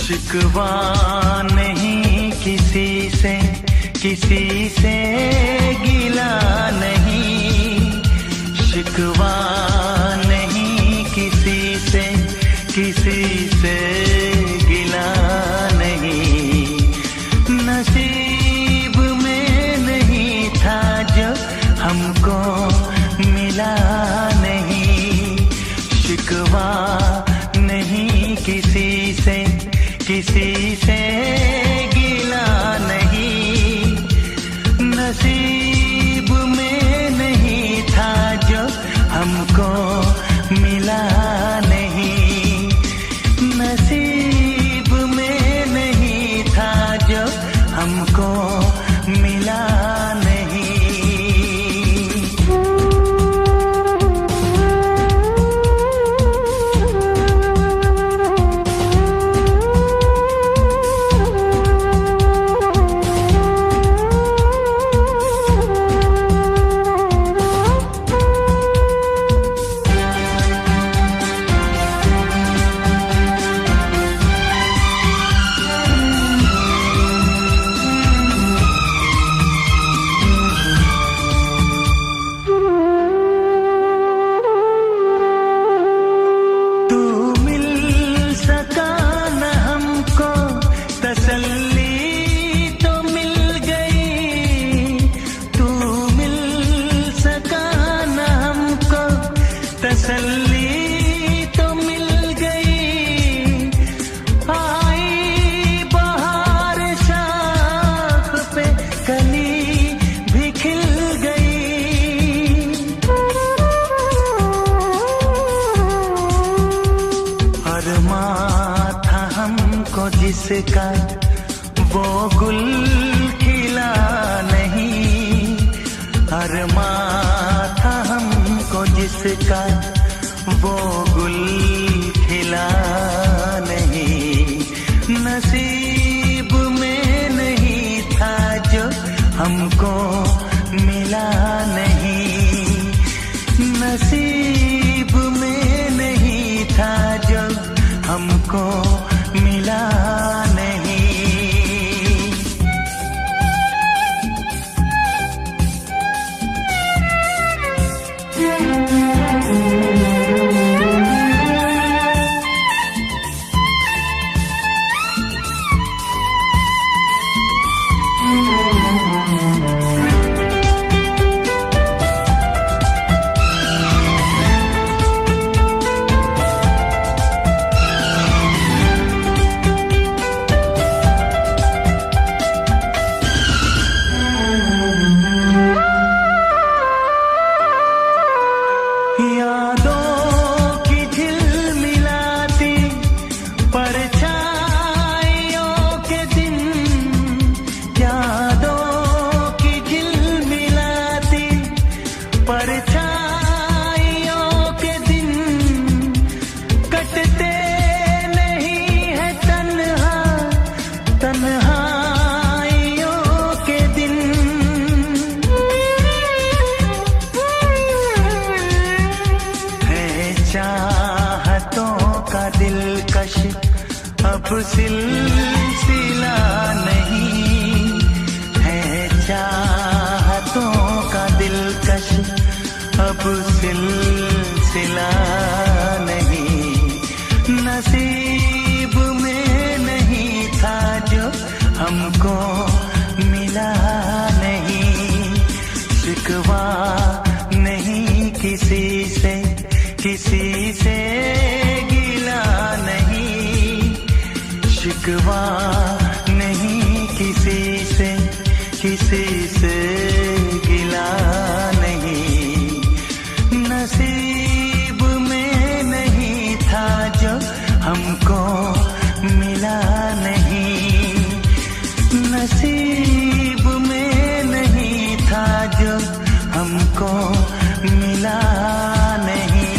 शिकवा नहीं किसी से, किसी से गिला नहीं, शिकवा नहीं किसी से, किसी से गिला नहीं। नसीब में नहीं था जो हमको मिला नहीं, शिकवा नहीं किसी से, किसी से गिला नहीं। नसीब में नहीं था जो हमको मिला नहीं, नसीब में नहीं था जो हमको मिला नहीं। तसल्ली तो मिल गई, आई बहार शाख पे कली भी खिल गई। अरमां था हमको जिसका वो गुल खिला नहीं, अरमां था हमको जिसका वो गुल खिला नहीं। नसीब में नहीं था जो हमको मिला नहीं, नसीब में नहीं था जो हमको मिला नहीं। दिलकश अब सिलसिला नहीं है, चाहतों का दिलकश अब सिलसिला नहीं। नसीब में नहीं था जो हमको मिला नहीं, शिकवा नहीं किसी से, किसी से शिकवा नहीं किसी से, किसी से गिला नहीं। नसीब में नहीं था जो हमको मिला नहीं, नसीब में नहीं था जो हमको मिला नहीं।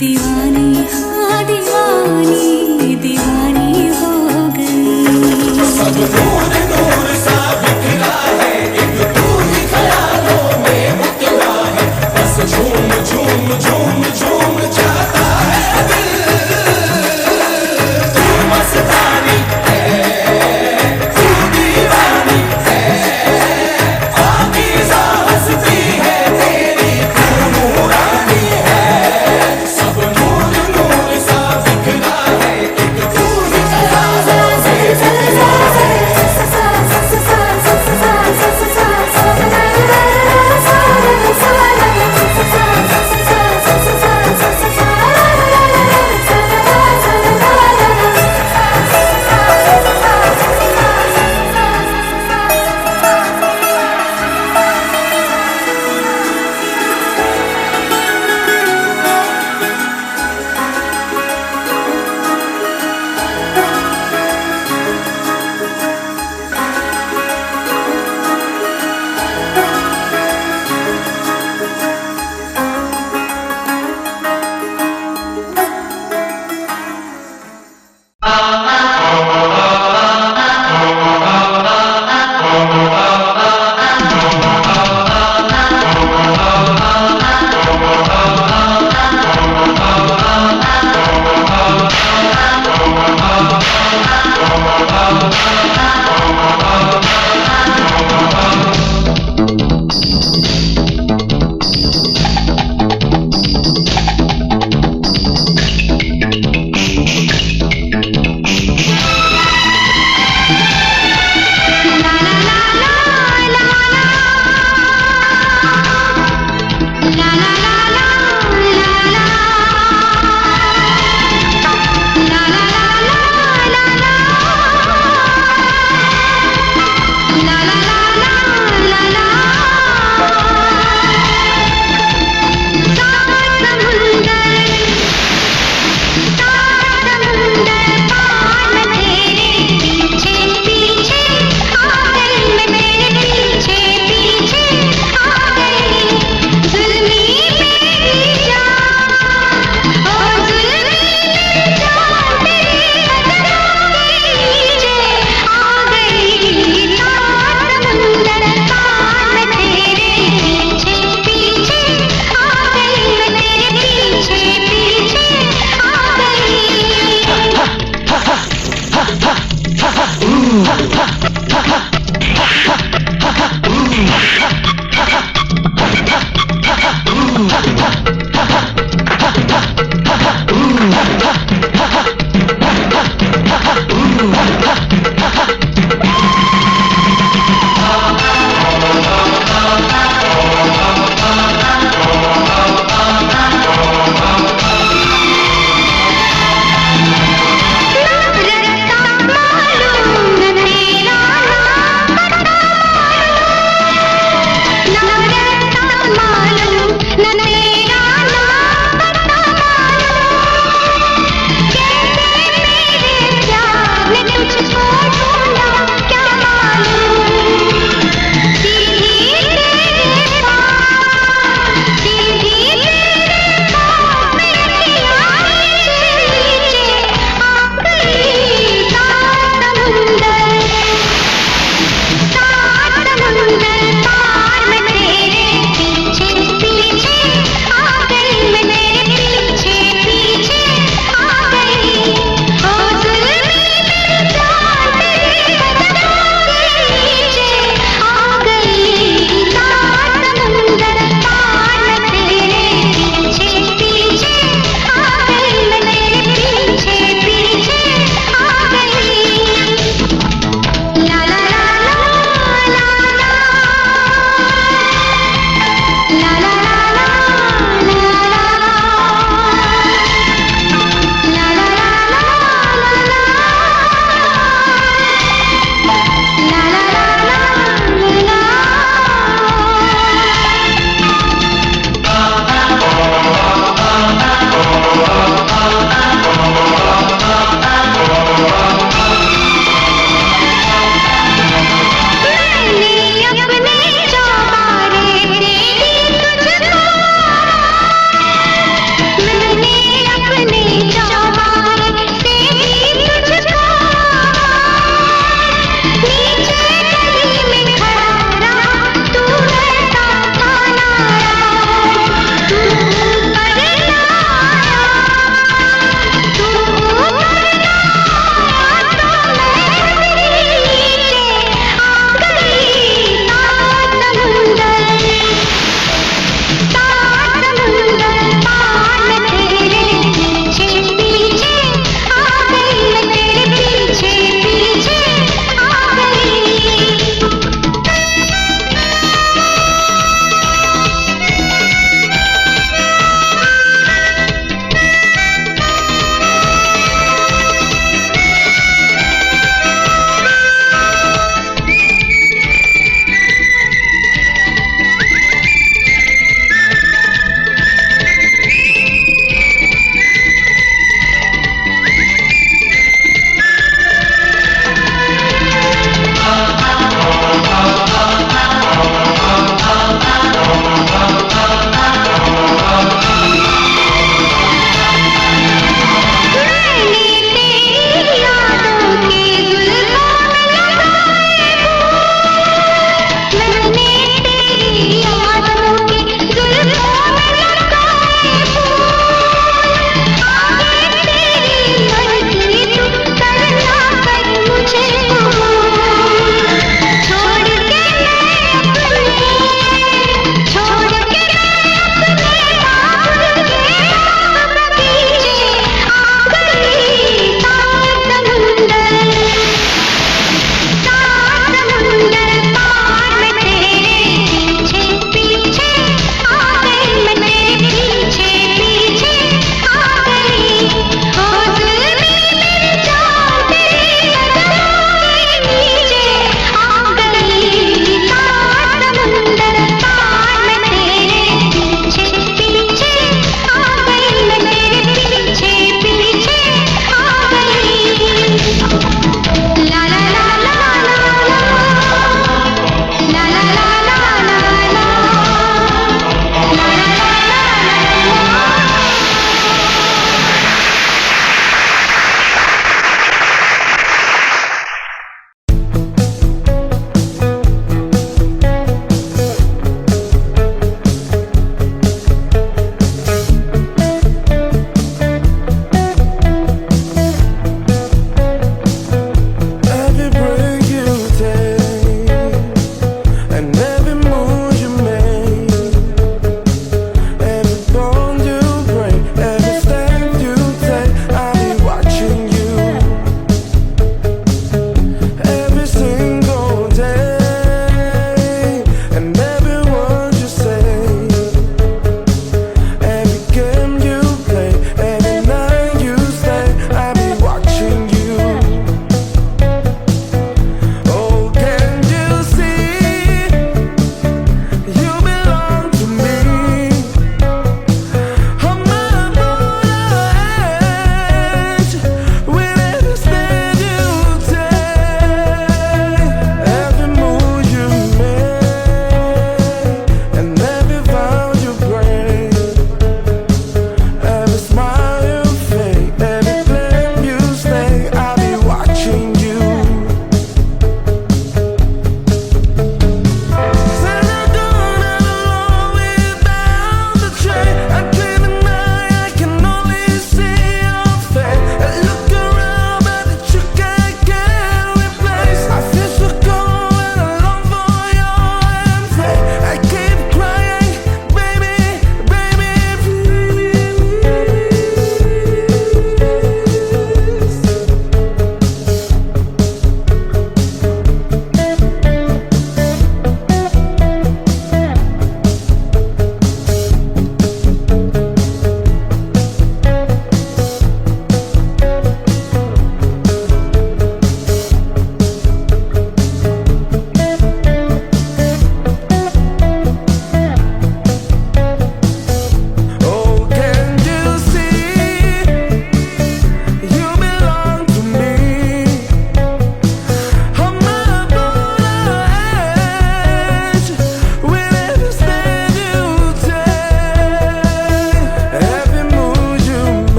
दीवानी हाँ दीवानी दीवानी हो गई। सब नूर नूर सा बिखरा है, एक तू ही ख्यालों में उतरा है, बस झूम झूम झूम झूम जाता है दिल। तू मस्तानी है, तू दीवानी है, पाकीज़ा हस्ती है तेरी, तू नूरानी है। सब नूर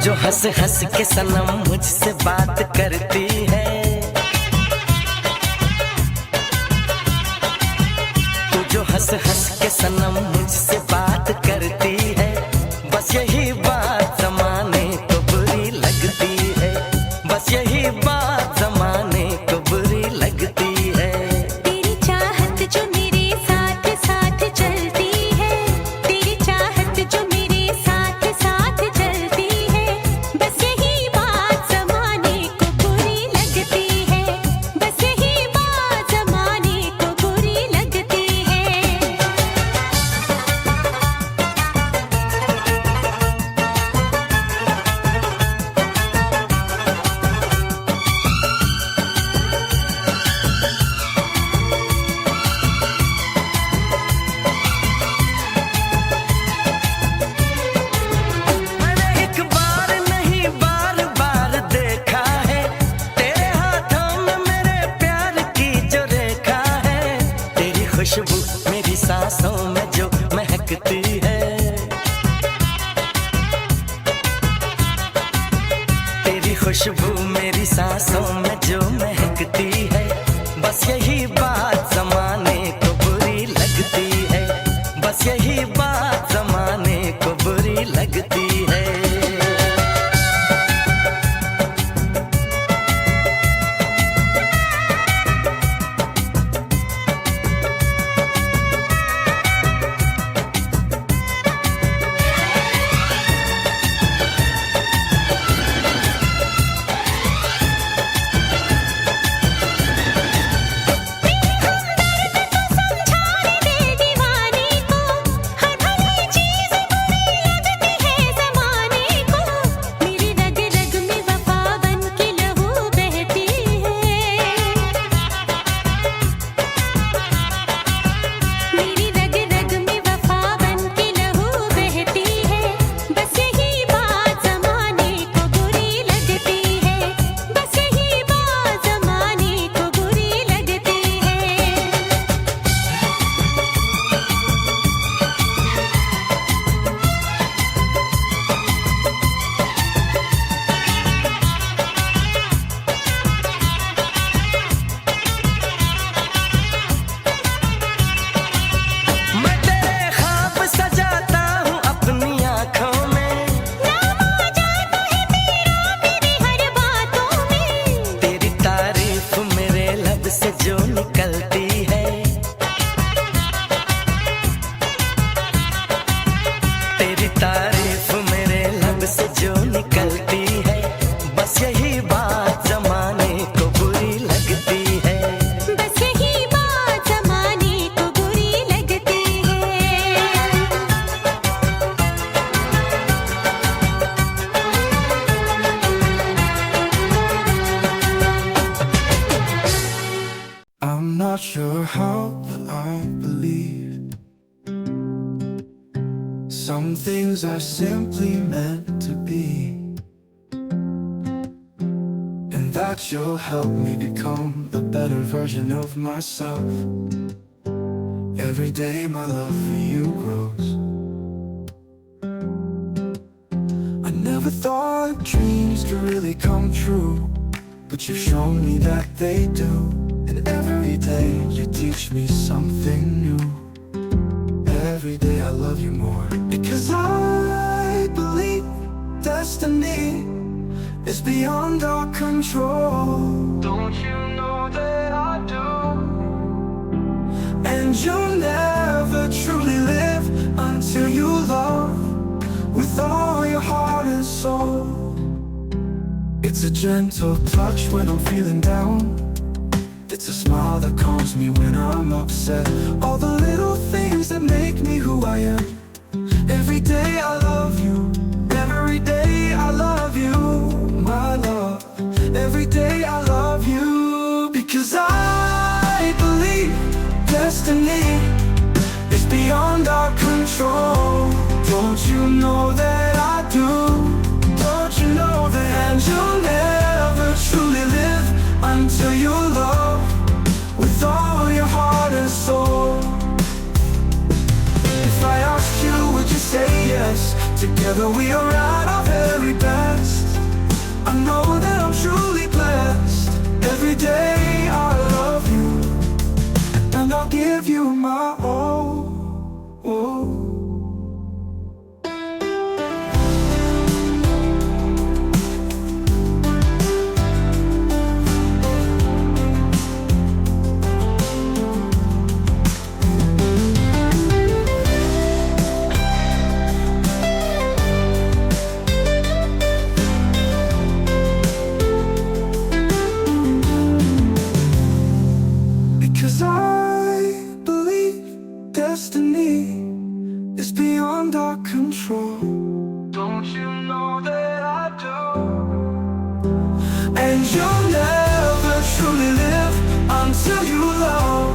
जो हंस हंस के सनम मुझसे बात करती है, तू जो हंस हंस के सनम मुझसे बात करती है, बस यही बात जमाने को बुरी लगती है, बस यही बात जमाने को बुरी लगती है। तेरी चाहत जो मेरे साथ साथ चलती है, तेरी चाहत जो मेरे साथ साथ चलती है, बस यही बात जमाने को बुरी लगती है, बस यही बात जमाने को बुरी लगती है। मैंने एक बार नहीं बार बार देखा है, तेरे हाथों में मेरे प्यार की जो रेखा है, तेरी खुशबू मेरी सांसों में जो महकती है, तेरी खुशबू मेरी सांसों में जो महकती है, बस यही बात जमाने को बुरी लगती है, बस यही बात जमाने को बुरी लगती है। दे दीवाने को हर भली चीज बुरी लगती है जमाने को, मेरी रग रग में वफा बन के लहू बहती है, मेरी रग रग में वफा बन के लहू बहती है, बस यही बात जमाने को बुरी लगती है, बस यही बात जमाने को बुरी लगती है। मैं तेरे ख्वाब सजाता हूँ अपनी आँखों में, नाम आ जाता है तेरा मेरी हर बातों में, तेरी तारीफ मेरे लब से जो निकलती है, तेरी तारीफ मेरे लब से जो निकलती है, बस यही बात जमाने को बुरी लगती है। बस यही बात जमाने को बुरी लगती है। I'm not sure how, but I believe some things are simply meant to be, and that you'll help me become a better version of myself. Every day my love for you grows. I never thought dreams could really come true, but you've shown me that they do. And every day you teach me something new. Every day I love you more, because I believe destiny is beyond our control. Don't you know that I do? And you'll never truly live until you love with all your heart and soul. It's a gentle touch when I'm feeling down. It's a smile that calms me when I'm upset. All the little things that make me who I am. Every day I love you. Every day I love you, my love. Every day I love you, because I believe destiny is beyond our control. Don't you know that I do? Don't you know that? And you'll never truly live until you love with all your heart and soul. If I asked you, would you say yes? Together we are at our very best. know that I'm truly blessed. Every day I love you, and I'll give you my all. Because I believe destiny is beyond our control. Don't you know that I do? And you'll never truly live until you love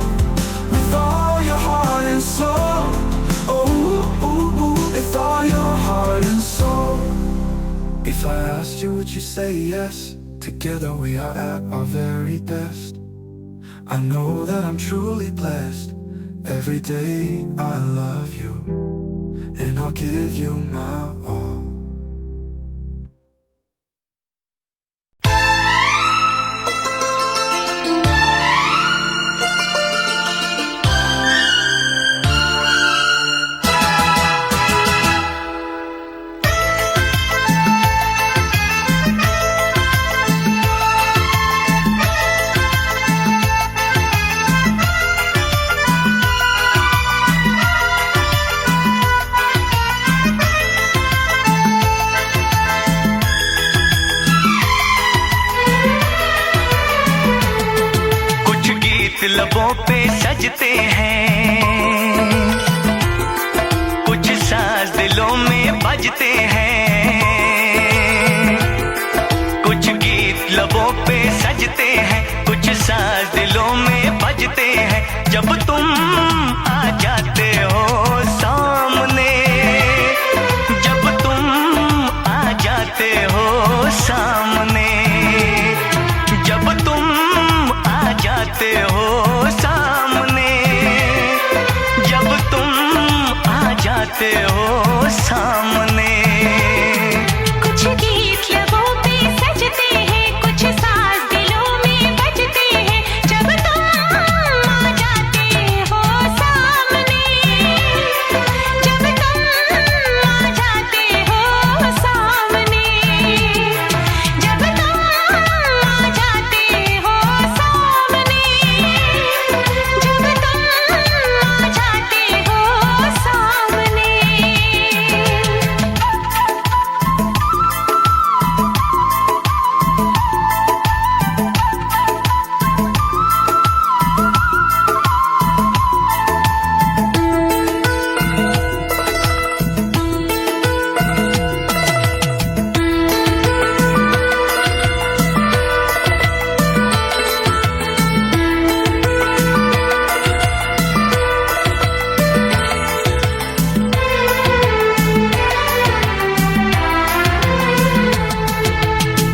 with all your heart and soul. Oh, with all your heart and soul. If I asked you, would you say yes? Together we are at our very best. I know that I'm truly blessed. Every day I love you, and I'll give you my all. लबों पे सजते हैं, कुछ साज दिलों में बजते हैं, कुछ गीत लबों पे सजते हैं, कुछ साज दिलों में बजते हैं। जब तुम आ जाते हो सामने, जब तुम आ जाते हो सामने, जब तुम आ जाते हो सामने, जब तुम आ जाते हो सामने। कुछ गीत लबों पे सजते हैं, कुछ साज दिलों में बजते हैं। जब तुम आ जाते हो सामने, जब तुम आ जाते हो सामने, जब तुम आ जाते हो सामने, जब तुम आ जाते हो सामने।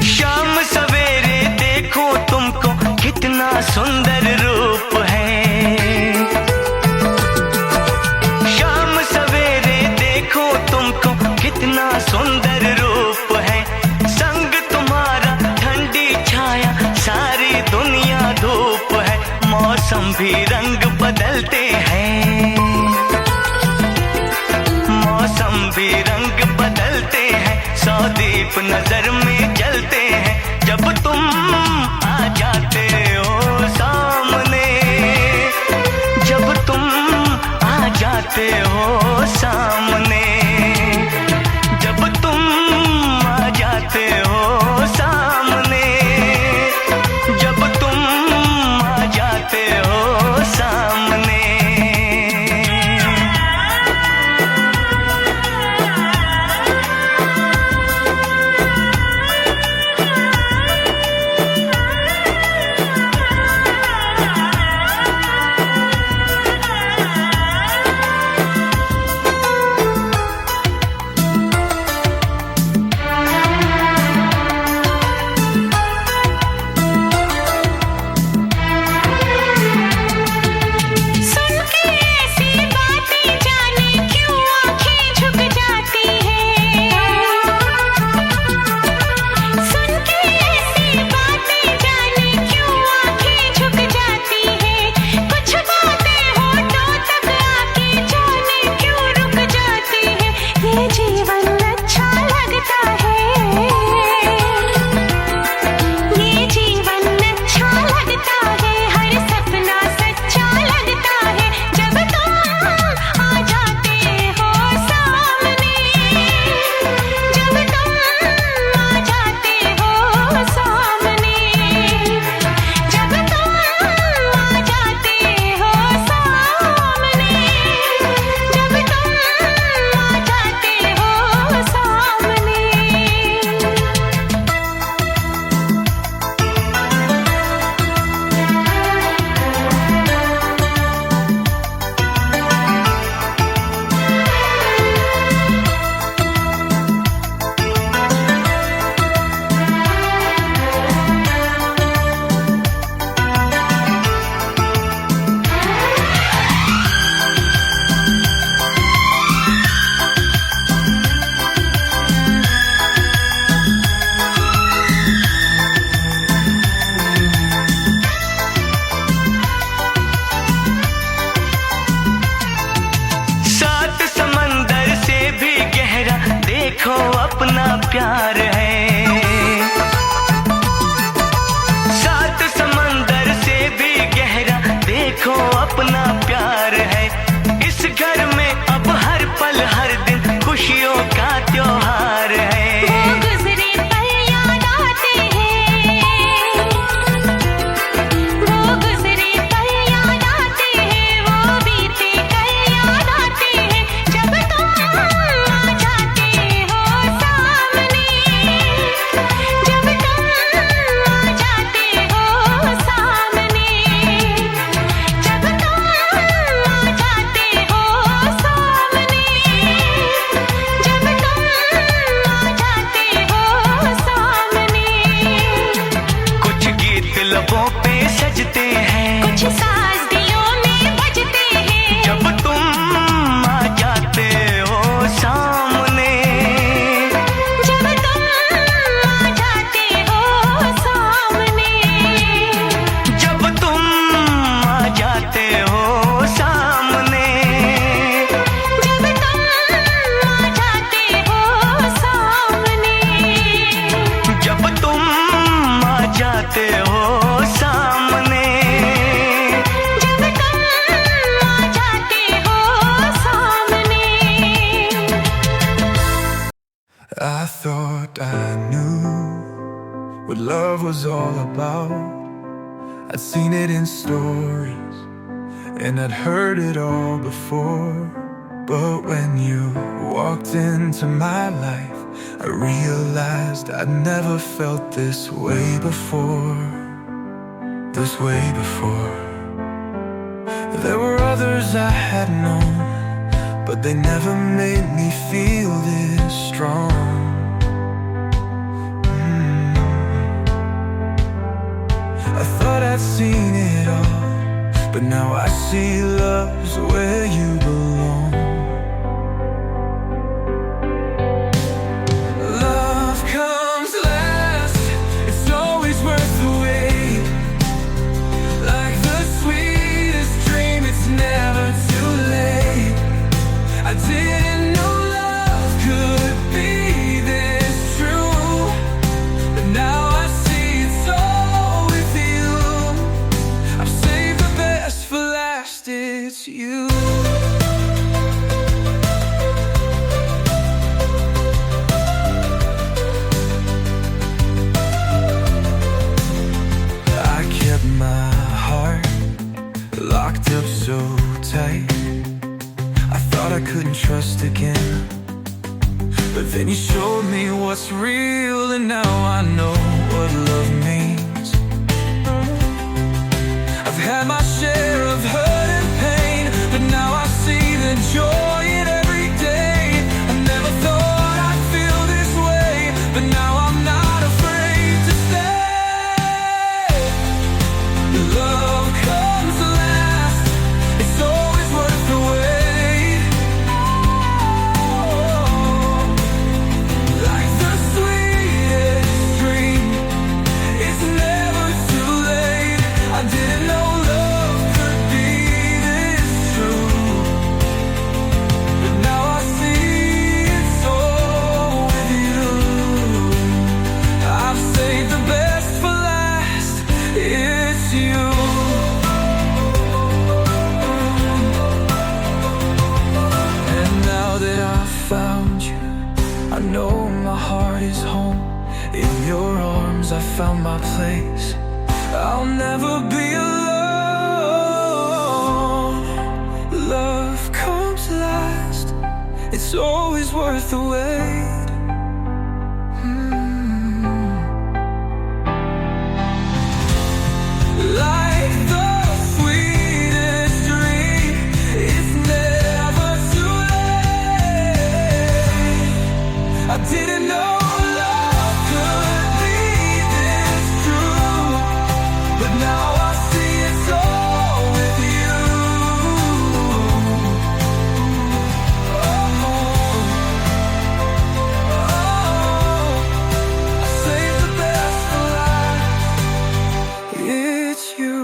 शाम सवेरे देखो तुमको कितना सुंदर रूप है, शाम सवेरे देखो तुमको कितना सुंदर रूप है। संग तुम्हारा ठंडी छाया, सारी दुनिया धूप है। मौसम भी रंग बदलते हैं, मौसम भी रंग बदलते हैं। सौ दीप नजर में जलते हैं, जब तुम आ जाते हो सामने, जब तुम आ जाते हो सामने, जब तुम आ जाते हो सामने, जब तुम आ जाते हो सामने। I thought I knew what love was all about. I'd seen it in stories and I'd heard it all before. But when you walked into my life, I realized I'd never felt this way before. This way before. There were others I had known, but they never made me feel this strong. I thought I'd seen it all, but now I see love's where you belong. Love comes last, it's always worth the wait. Like the sweetest dream, it's never too late. I didn't know love could be this true, but now I see it's all with you. I've saved the best for last, it's you. I kept my heart locked up so tight. I thought I couldn't trust again, but then you showed me what's real, and now I know what love means. I've had my share of hurt and pain, but now I see the joy in every day. I never thought I'd feel this way, but now I'm not afraid to stay. Love comes last, it's always worth the wait. Like the sweetest dream, it's never too late. I didn't know love could be this true, but now I see it's all with you. I've saved the best for last, it's you. And now that I've found you, I know my heart is home. In your arms I found my place. I'll never be alone. Love comes last, it's always worth the wait. Like the sweetest dream, it's never too late. I didn't know love could be this true, but now I see it's all with you. I saved the best for last, it's you.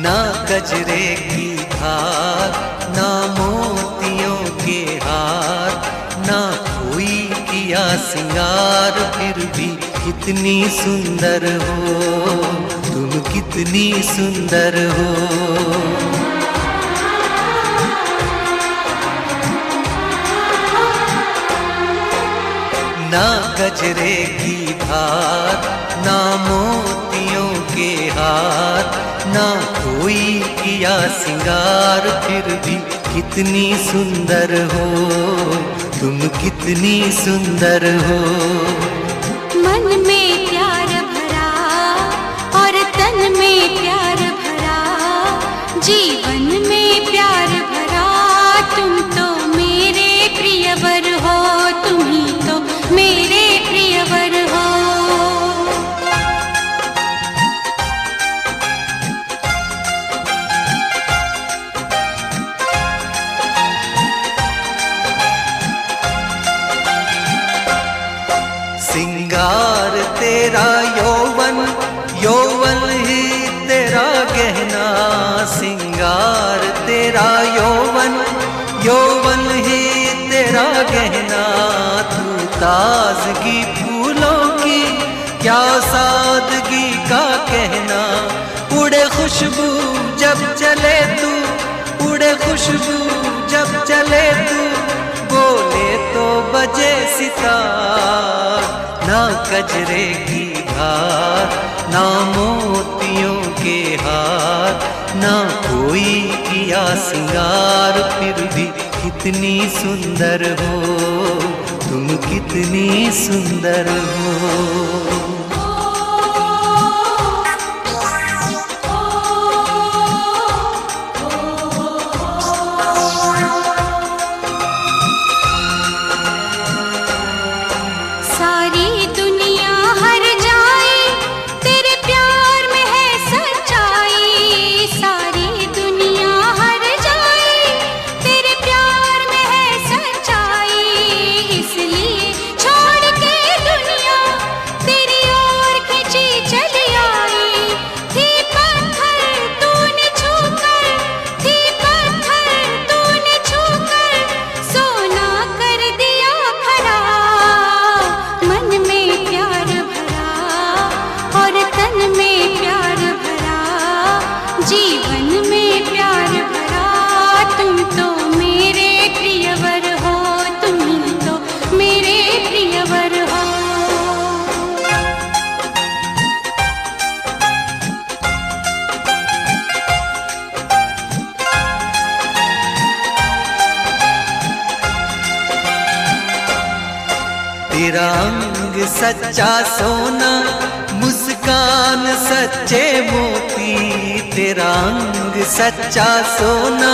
ना गजरे की धार, ना मोतियों के हार, ना कोई किया सिंगार, फिर भी कितनी सुंदर हो तुम, कितनी सुंदर हो। ना गजरे की धार, ना मोतियों के हार, ना कोई किया सिंगार, फिर भी कितनी सुंदर हो तुम, कितनी सुंदर हो। मन में प्यार भरा मेरे प्रियवर हो। सिंगार तेरा यौवन, यौवन ही तेरा गहना। सिंगार तेरा यौवन, यौवन ही तेरा गहना। तू ताजगी फूलों की, क्या सादगी का कहना। उड़े खुशबू जब चले तू, उड़े खुशबू जब चले तू। बोले तो बजे सितार, ना कजरे की धार, ना मोतियों के हार, ना कोई किया सिंगार। फिर भी कितनी सुंदर हो तुम, कितनी सुंदर हो। सारी दुनिया हर जाए तेरे प्यार में है सच्चाई। सारी दुनिया हर जाए तेरे प्यार में है सच्चाई। इसलिए छोड़ के दुनिया तेरी ओर खिंची चली आई। थी पत्थर तूने छूकर, थी पत्थर तूने छूकर, सोना कर दिया खरा। मन में प्यार भरा और तन में प्यार भरा, जीवन में प्यार भरा। तुम तो मेरे प्रियवर हो, तुम ही तो मेरे प्रियवर हो। तेरा अंग सच्चा सोना, मुस्कान सच्चे मोती। तेरा अंग सच्चा सोना,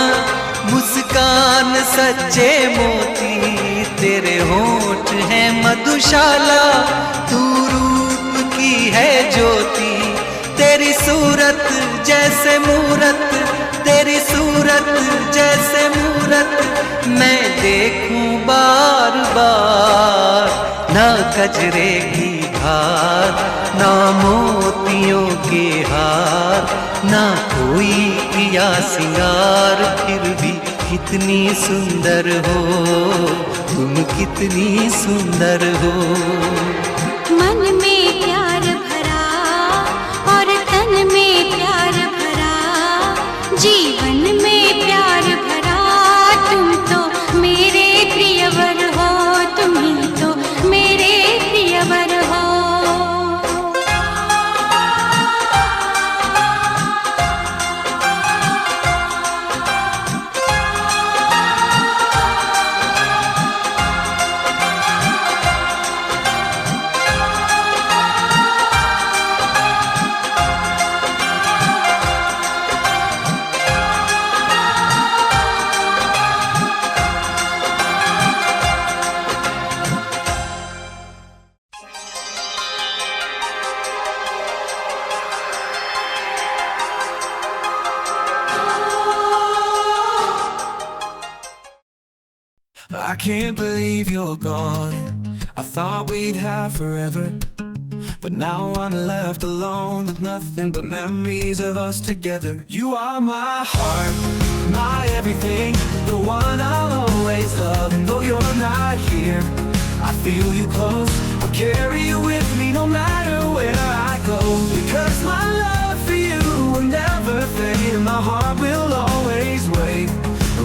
मुस्कान सच्चे मोती। तेरे होठ हैं मधुशाला, तू रूप की है ज्योति। तेरी सूरत जैसे मूरत, तेरी सूरत जैसे मूरत। मैं देखूं बार बार, ना कजरे की धार, ना मोतियों के हार, ना कोई किया सिंगार। फिर भी कितनी सुंदर हो तुम, कितनी सुंदर हो। मन में प्यार भरा और तन में प्यार भरा, जीवन में प्यार भरा। तुम तो मेरे प्रियवर हो, तुम ही तो मेरे प्रियवर हो। I can't believe you're gone. I thought we'd have forever, but now I'm left alone with nothing but memories of us together. You are my heart, my everything, the one I'll always love. And though you're not here, I feel you close. I'll carry you with me no matter where I go, because my love for you will never fade, and my heart will always wait.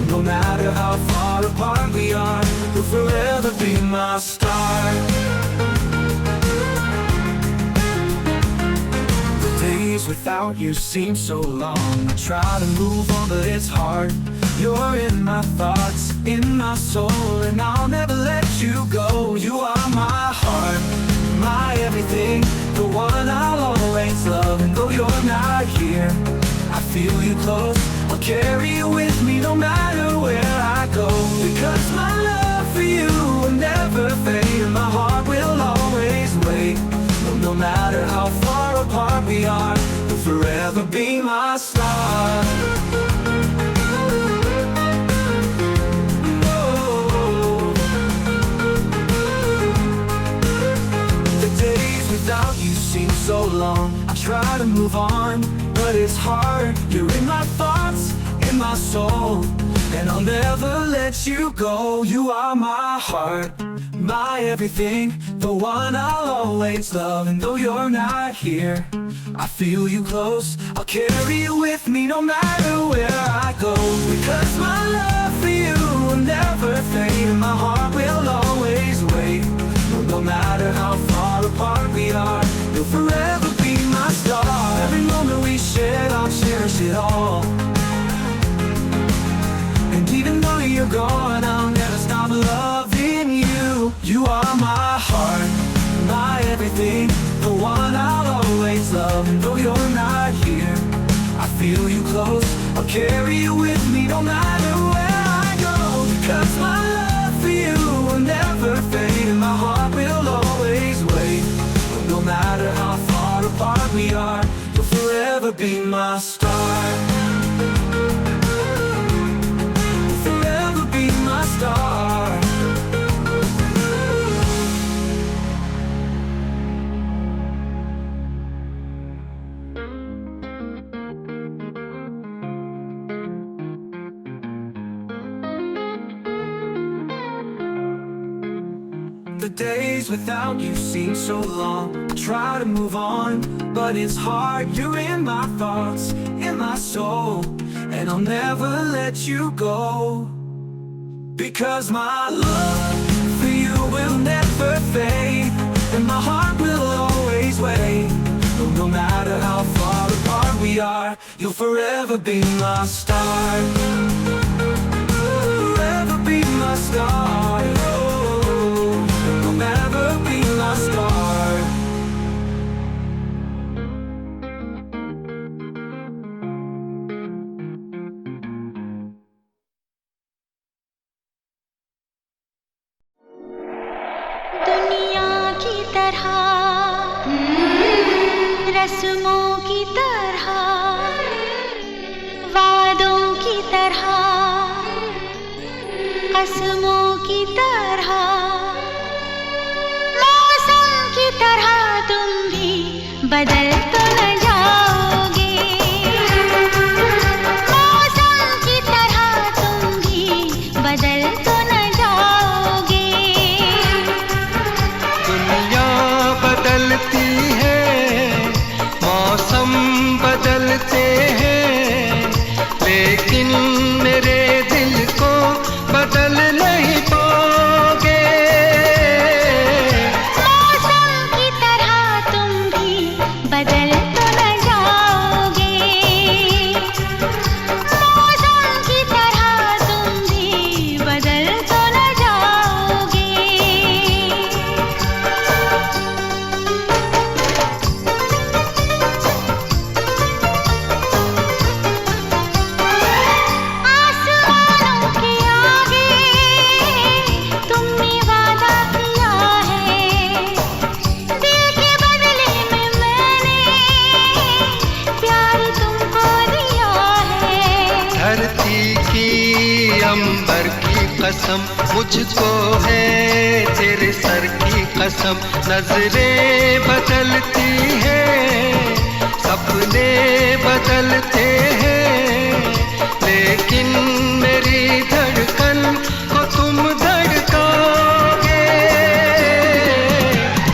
No matter how far apart we are, you'll forever be my star. The days without you seem so long. I try to move on, but it's hard. You're in my thoughts, in my soul, and I'll never let you go. You are my heart, my everything, the one I'll always love. And though you're not here, I feel you close. I'll carry you with me no matter where I go, because my love for you will never fade, and my heart will my star. Oh. The days without you seem so long. I try to move on, but it's hard. You're in my thoughts, in my soul, and I'll never let you go. You are my heart, my everything, the one I'll always love. And though you're not here, I feel you close. I'll carry you with me no matter where I go. Because my love for you will never fade, and my heart will always wait. No matter how far apart we are, you'll forever be my star. Every moment we share, I'll cherish it all. And even though you're gone, I'll never stop loving you. You are my heart, my everything, the one I'll always love. And though you're not here, I feel you close. I'll carry you with me no matter where I go. Because my love for you will never fade, and my heart will always wait. No matter how far apart we are, you'll forever be my star. Forever be my star. The days without you seem so long. I try to move on, but it's hard. You're in my thoughts, in my soul, and I'll never let you go. Because my love for you will never fade, and my heart will always wait. No matter how far apart we are, you'll forever be my star. Forever be my star. You'll never be my star. दुनिया की तरह, रस्मों की तरह, वादों की तरह, कसमों की तरह, मौसम की तरह तुम भी बदल तो न जाओगे। मौसम की तरह तुम भी बदल तो न जाओगे। दुनिया बदलती है, मौसम बदलते हैं, लेकिन मेरे दिल को बदल नहीं पाओगे। मौसम की तरह तुम भी बदल तो न जाओगे। मौसम की तरह तुम भी बदल तो न जाओगे। आसमानों के आगे तुमने वादा किया है, दिल के बदले में मैंने प्यार तुमको दिया है। धरती की अंबर की कसम मुझको है, तेरे सर की कसम। नजरें बदलती हैं, सपने बदलते हैं, लेकिन मेरी धड़कन को तुम धड़काओगे।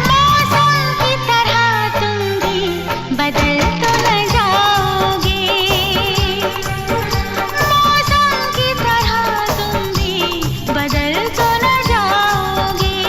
मौसम की तरह तुम भी बदल तो न जाओगे। मौसम की तरह तुम भी बदल तो न जाओगे।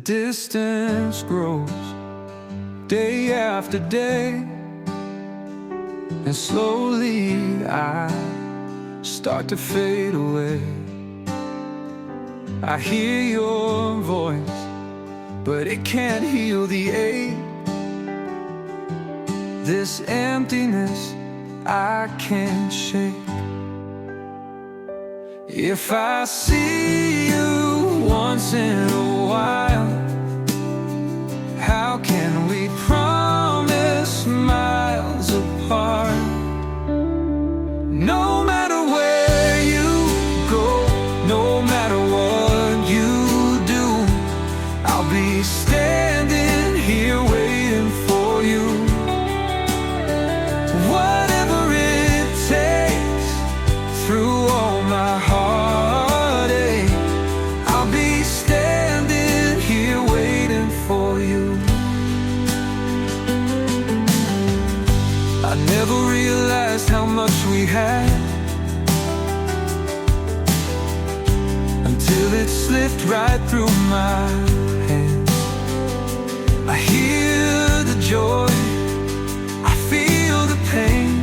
distance grows day after day, and slowly I start to fade away. I hear your voice, but it can't heal the ache. This emptiness I can't shake. If I see you once in a while, how can we promise miles apart? No matter where you go, no matter what you do, I'll be standing here waiting for you. Whatever it takes, through all my heartache, I'll be standing here waiting for you. I never realized how much we had until it slipped right through my hands. I hear the joy, I feel the pain,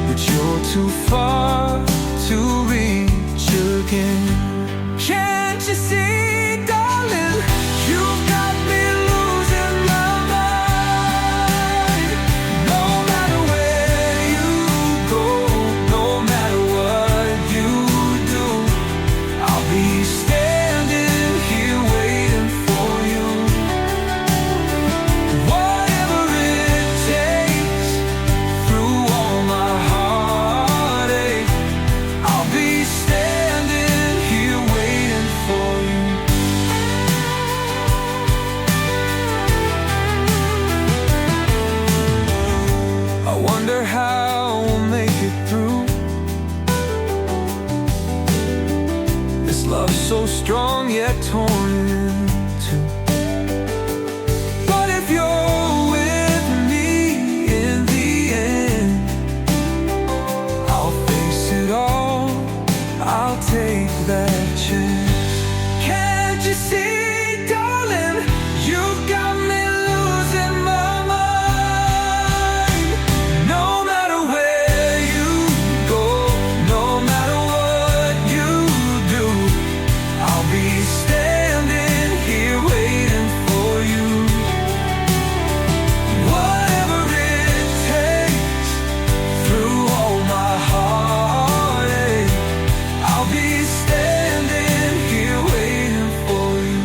but you're too far to reach again. Can't you see, darling, you've got me losing my mind. No matter where you go, no matter what you do, I'll be standing here waiting for you. Whatever it takes, through all my heartache, I'll be standing here waiting for you. I wonder how we'll make it through. This love's so strong yet torn in two. But if you're with me in the end, I'll face it all, I'll take that chance. Can't you see, darling, you've got me losing my mind. No matter where you go, no matter what you do, I'll be standing here waiting for you. Whatever it takes, through all my heartache, I'll be standing here waiting for you.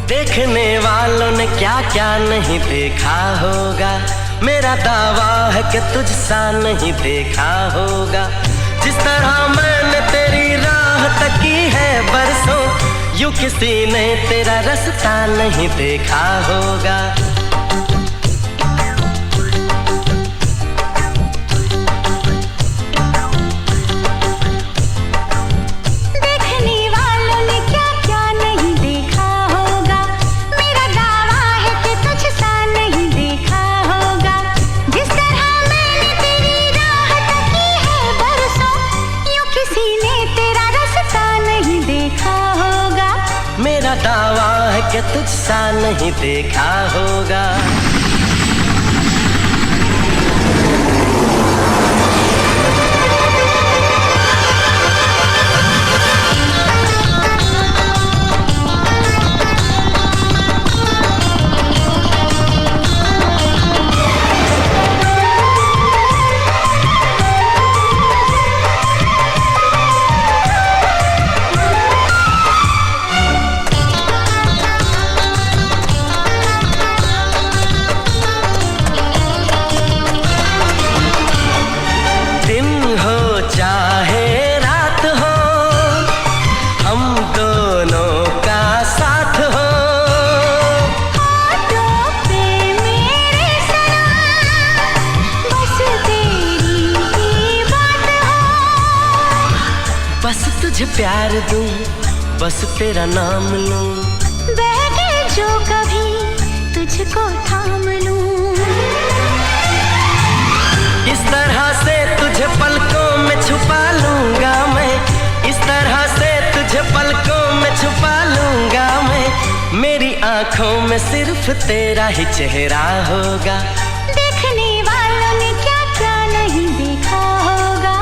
देखने वालों ने क्या क्या नहीं देखा होगा, मेरा दावा है कि तुझसा नहीं देखा होगा। जिस तरह मैंने तेरी राह तकी है बरसों, यूं किसी ने तेरा रास्ता नहीं देखा होगा। देखने वालों ने क्या क्या नहीं देखा होगा, मेरा दावा है कि तुझसा नहीं देखा होगा। जिस तरह मैंने तेरी राह तकी है बरसों, यूं किसी ने तेरा रास्ता नहीं देखा होगा। मेरा दावा है कि तुझसा नहीं देखा होगा। तुझे प्यार दूं, बस तेरा नाम लूं। बहके जो कभी तुझको थाम लूं। इस तरह से तुझे पलकों में छुपा लूंगा मैं, इस तरह से तुझे पलकों में छुपा लूंगा मैं। मेरी आंखों में सिर्फ तेरा ही चेहरा होगा। देखने वालों ने क्या क्या नहीं देखा होगा।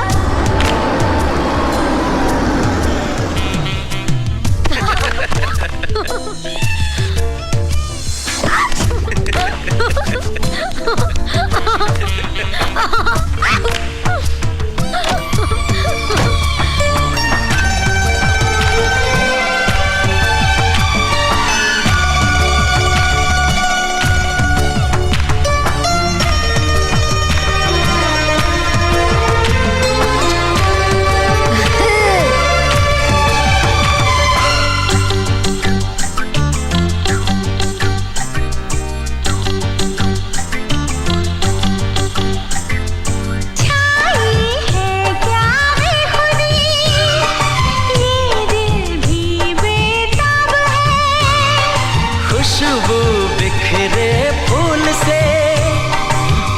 खुशबू बिखरे फूल से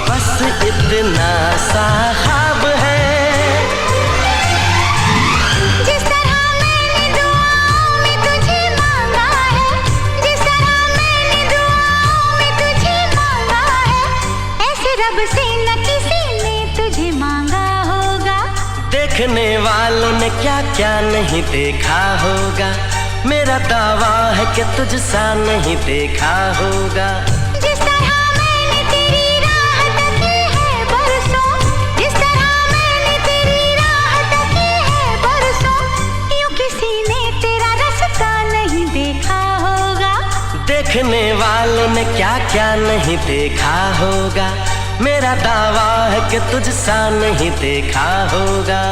बस इतना सा ख्वाब है। जिस तरह मैंने दुआओं में तुझे मांगा है, जिस तरह मैंने दुआओं में तुझे मांगा है, ऐसे रब से न किसी ने तुझे मांगा होगा। देखने वालों ने क्या क्या नहीं देखा होगा। मेरा दावा है कि तुझसा नहीं देखा होगा। जिस तरह मैंने तेरी राह तकी है बरसों, जिस तरह मैंने तेरी राह तकी है बरसों, यूं किसी ने तेरा रास्ता नहीं देखा होगा। देखने वालों ने क्या क्या नहीं देखा होगा। मेरा दावा है कि तुझसा नहीं देखा होगा।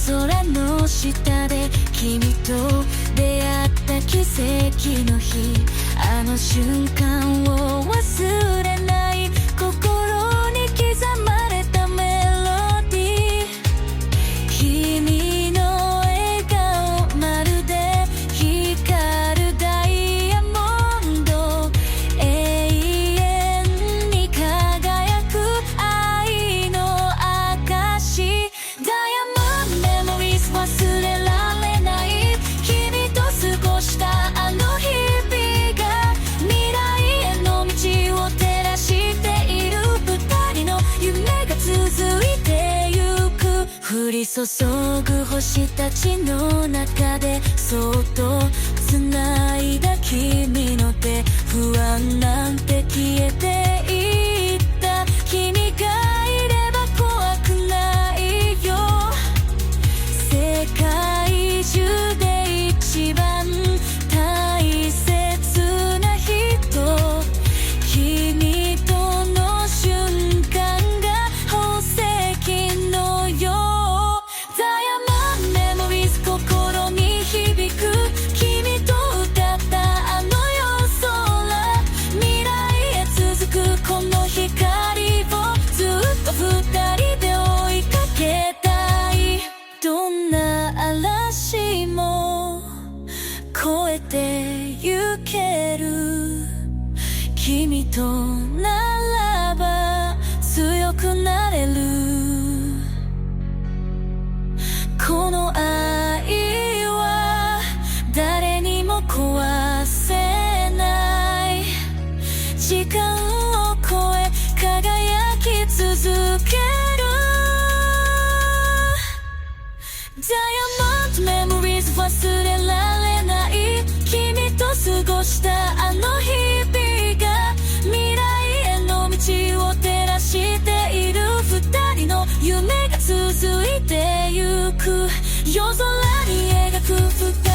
空の下で君と出会った奇跡の日、あの瞬間を忘れない。心に刻まれたメロディー、君の笑顔まるで光るダイヤモンド、永遠に輝く愛の証。忘れられない君と過ごしたあの日々が、未来への道を照らしている二人の夢が続いてゆく。降り注ぐ星たちの中でそっと繋いだ君の手、不安なんて消えていった。君がいれば怖くないよ。世界中で一番大切な人、君との瞬間が宝石のよう。ダイヤモンドメモリーズ、心に響く君と歌ったあの夜空、未来へ続くこの光をずっと二人で追いかけたい。どんな嵐も越えてゆける、君とならば強くなれる。この愛は誰にも壊せない。時間を超え輝き続ける。ダイヤモンドメモリーズ、忘れられない君と過ごしたあの日々が、未来への道を照らしている二人の夢が続いてゆく。夜空に描く二人